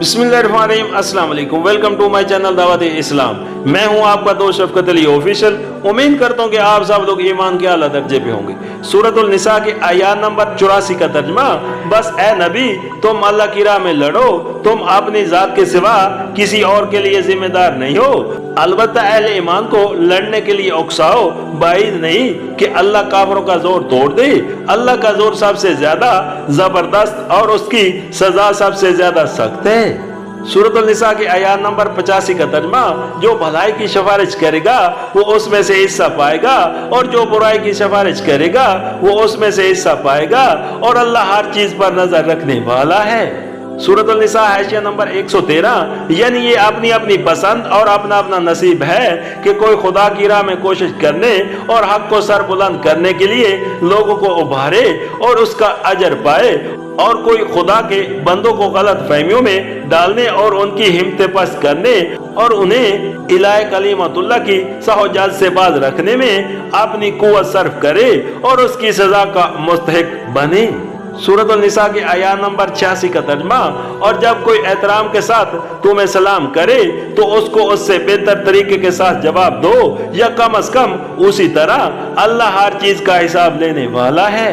बिस्मिल्लाहिर्रहमानिर्रहीम, अस्सलाम वालेकुम। वेलकम टू माय चैनल दावत इस्लाम। मैं हूं आपका दोस्त शफकत अली ऑफिशियल। उम्मीद करता हूं कि आप सब लोग ईमान के आला दर्जे पे होंगे। सूरतुल निसा के आयत नंबर 84 का तर्जमा, बस ए नबी तुम अल्लाह की राह में लड़ो, तुम अपनी जात के सिवा किसी और के लिए जिम्मेदार नहीं हो। अलबत्ता अहले ईमान को लड़ने के लिए उकसाओ, बाइद नहीं कि अल्लाह काफिरों का जोर तोड़ दे। अल्लाह का जोर सबसे ज्यादा जबरदस्त और उसकी सजा सबसे ज्यादा सख्त है। सूरतुल निसा के आयत नंबर 85 का तर्जमा, जो भलाई की सिफारिश करेगा वो उसमें से हिस्सा पाएगा और जो बुराई की सिफारिश करेगा वो उसमें से हिस्सा पाएगा और अल्लाह हर चीज पर नजर रखने वाला है। सूरतुल निसा हाशिया नंबर 113, यानी ये अपनी अपनी पसंद और अपना अपना नसीब है कि कोई खुदा की राह में कोशिश करने और हक को सर बुलंद करने के लिए लोगों को उभारे और उसका अजर पाए, और कोई खुदा के बंदों को गलत फहमियों में डालने और उनकी हिम्मतें पस्त करने और उन्हें इलाह कलीमतुल्लाह की सहोजत से बाज रखने में अपनी कुव्वत सर्फ करे और उसकी सजा का मुस्तहिक बने। सूरतुल निसा के आयत नंबर 86 का तर्जमा, और जब कोई एहतराम के साथ तुम्हें सलाम करे तो उसको उससे बेहतर तरीके के साथ जवाब दो, या कम अज कम उसी तरह। अल्लाह हर चीज का हिसाब लेने वाला है।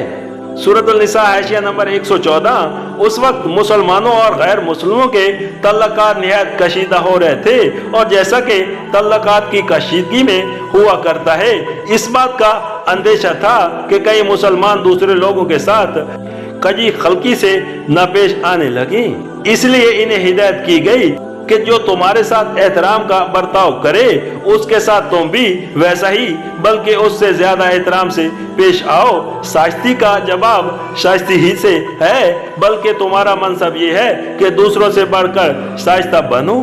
सूरतुल निसा हाशिया नंबर 114, उस वक्त मुसलमानों और गैर मुस्लिमों के तल्लकात निहायत कशीदा हो रहे थे, और जैसा कि तल्लकात की कशीदगी में हुआ करता है, इस बात का अंदेशा था कि कई मुसलमान दूसरे लोगों के साथ कजी खल्की से नापेश आने लगी। इसलिए इन्हें हिदायत की गई कि जो तुम्हारे साथ एहतराम का बर्ताव करे उसके साथ तुम भी वैसा ही बल्कि उससे ज्यादा एहतराम से पेश आओ। शाइस्ती का जवाब शाइस्ती ही से है, बल्कि तुम्हारा मनसब ये है कि दूसरों से बढ़कर शाइस्ता बनो।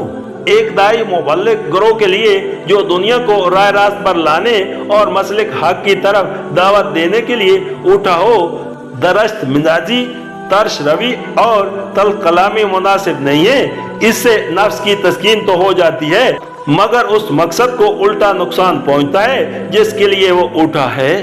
एक दाई मुबल्लिग ग्रोह के लिए जो दुनिया को राह रास्त पर लाने और मसलिक हक की तरफ दावत देने के लिए उठा हो, दरस्त मिजाजी, तर्श रवि और तल कलामी मुनासिब नहीं है। इससे नफ्स की तस्कीन तो हो जाती है, मगर उस मकसद को उल्टा नुकसान पहुंचता है जिसके लिए वो उठा है।